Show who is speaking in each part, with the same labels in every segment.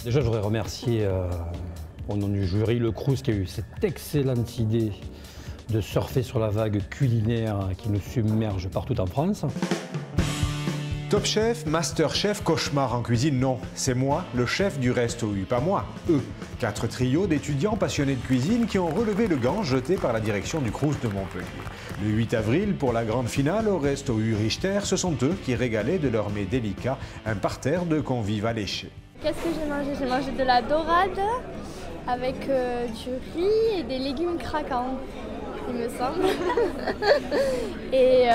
Speaker 1: Déjà, je voudrais remercier au nom du jury le Crous qui a eu cette excellente idée de surfer sur la vague culinaire qui nous submerge partout en France.
Speaker 2: Top Chef, Master Chef, cauchemar en cuisine, non. C'est moi, le chef du Resto U, pas moi, eux. 4 trios d'étudiants passionnés de cuisine qui ont relevé le gant jeté par la direction du Crous de Montpellier. Le 8 avril, pour la grande finale au Resto U Richter, ce sont eux qui régalaient de leur mets délicat un parterre de convives alléchés.
Speaker 3: Qu'est-ce que j'ai mangé? J'ai mangé de la dorade avec du riz et des légumes craquants, il me semble. Et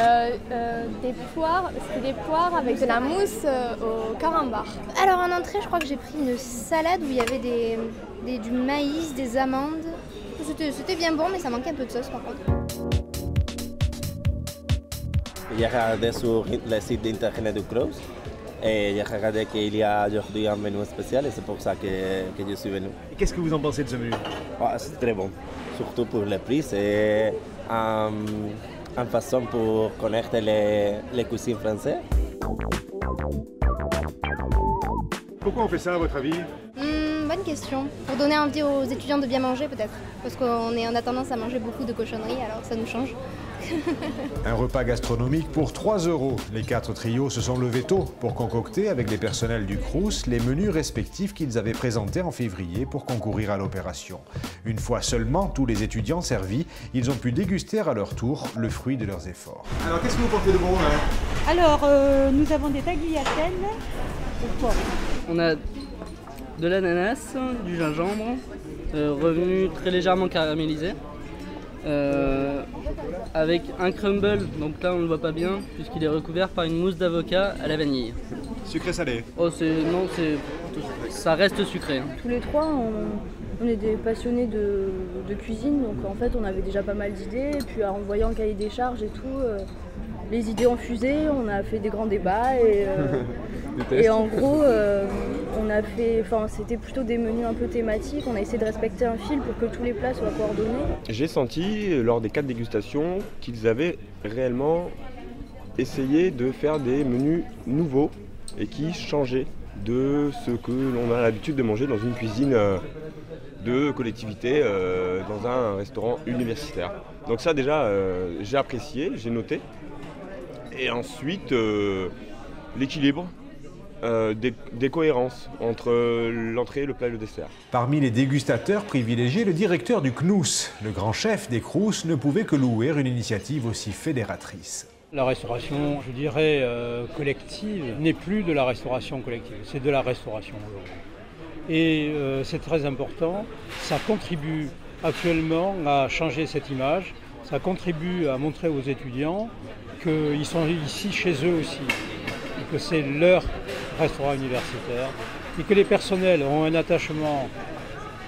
Speaker 3: des poires, c'était des poires avec de la mousse au carambar.
Speaker 4: Alors en entrée, je crois que j'ai pris une salade où il y avait du maïs, des amandes. C'était bien bon, mais ça manquait un peu de sauce par contre.
Speaker 5: J'ai regardé sur le site d'internet du Crous et j'ai regardé qu'il y a aujourd'hui un menu spécial et c'est pour ça que je suis venu.
Speaker 2: Qu'est-ce que vous en pensez de ce menu?
Speaker 5: C'est très bon, surtout pour le prix. C'est une façon pour connaître les cuisines françaises.
Speaker 2: Pourquoi on fait ça à votre avis?
Speaker 4: Bonne question. Pour donner envie aux étudiants de bien manger peut-être. Parce qu'on a tendance à manger beaucoup de cochonneries, alors ça nous change.
Speaker 2: Un repas gastronomique pour 3 €. Les 4 trios se sont levés tôt pour concocter avec les personnels du Crous les menus respectifs qu'ils avaient présentés en février pour concourir à l'opération. Une fois seulement tous les étudiants servis, ils ont pu déguster à leur tour le fruit de leurs efforts. Alors qu'est-ce que vous portez de bon là?
Speaker 6: Alors, nous avons des tagliatelles au porc.
Speaker 7: On a de l'ananas, du gingembre, revenu très légèrement caramélisé, avec un crumble, donc là on ne le voit pas bien puisqu'il est recouvert par une mousse d'avocat à la vanille.
Speaker 2: Sucré-salé?
Speaker 7: Oh ça reste sucré.
Speaker 8: Tous les trois, on est des passionnés de cuisine, donc en fait on avait déjà pas mal d'idées, et puis en voyant le cahier des charges et tout, les idées ont fusé, on a fait des grands débats et en gros c'était plutôt des menus un peu thématiques, on a essayé de respecter un fil pour que tous les plats soient coordonnés.
Speaker 9: J'ai senti lors des 4 dégustations qu'ils avaient réellement essayé de faire des menus nouveaux et qui changeaient de ce que l'on a l'habitude de manger dans une cuisine de collectivité, dans un restaurant universitaire. Donc ça déjà j'ai apprécié, j'ai noté. Et ensuite l'équilibre, des cohérences entre l'entrée, le plat et le dessert.
Speaker 2: Parmi les dégustateurs privilégiés, le directeur du CNUS, le grand chef des Crous, ne pouvait que louer une initiative aussi fédératrice.
Speaker 1: La restauration, je dirais, collective, n'est plus de la restauration collective, c'est de la restauration aujourd'hui. Et c'est très important, ça contribue actuellement à changer cette image, ça contribue à montrer aux étudiants qu'ils sont ici chez eux aussi, et que c'est leur restaurant universitaire, et que les personnels ont un attachement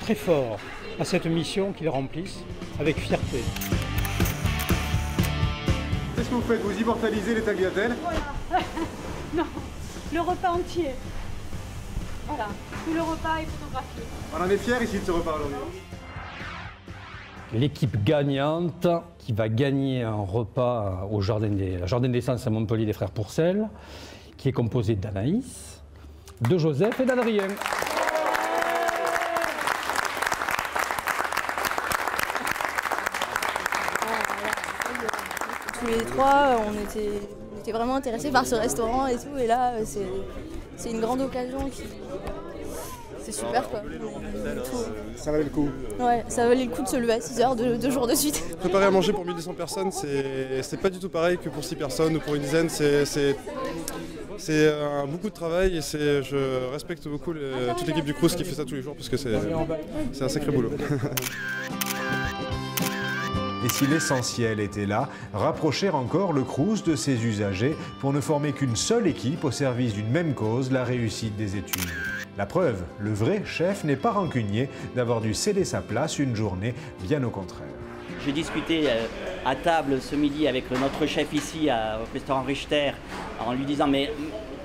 Speaker 1: très fort à cette mission qu'ils remplissent avec fierté.
Speaker 2: Qu'est-ce que vous faites? Vous immortalisez les tagliatelles?
Speaker 6: Voilà. Non, le repas entier. Voilà, tout le repas est photographié.
Speaker 2: On en est fiers ici de ce repas aujourd'hui.
Speaker 1: L'équipe gagnante qui va gagner un repas au Jardin des Sens à Montpellier des Frères Pourcel, qui est composé d'Anaïs, de Joseph et d'Adrien.
Speaker 8: Tous les trois, on était vraiment intéressés par ce restaurant et tout, et là c'est une grande occasion c'est super quoi.
Speaker 10: Ça valait le coup.
Speaker 8: Ouais, ça valait le coup de se lever à 6h 2 jours de suite.
Speaker 10: Préparer à manger pour 1200 personnes, c'est pas du tout pareil que pour 6 personnes ou pour une dizaine. C'est beaucoup de travail et je respecte beaucoup toute l'équipe du Crous qui fait ça tous les jours parce que c'est un sacré boulot.
Speaker 2: Et si l'essentiel était là, rapprocher encore le Crous de ses usagers pour ne former qu'une seule équipe au service d'une même cause, la réussite des études. La preuve, le vrai chef n'est pas rancunier d'avoir dû céder sa place une journée, bien au contraire.
Speaker 11: J'ai discuté à table ce midi avec notre chef ici au restaurant Richter en lui disant mais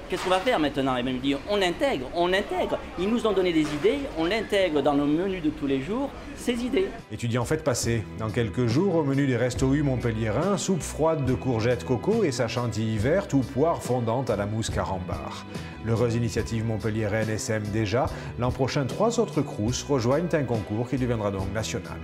Speaker 11: qu'est-ce qu'on va faire maintenant? Et bien, il me dit, on l'intègre, on l'intègre. Ils nous ont donné des idées, on l'intègre dans nos menus de tous les jours, ces idées.
Speaker 2: Étudiants faites passer. Dans quelques jours, au menu des Restos U montpelliérains, soupe froide de courgettes coco et sa chantilly verte ou poire fondante à la mousse carambar. L'heureuse initiative montpelliéraine essaime déjà. L'an prochain, 3 autres crous rejoignent un concours qui deviendra donc national.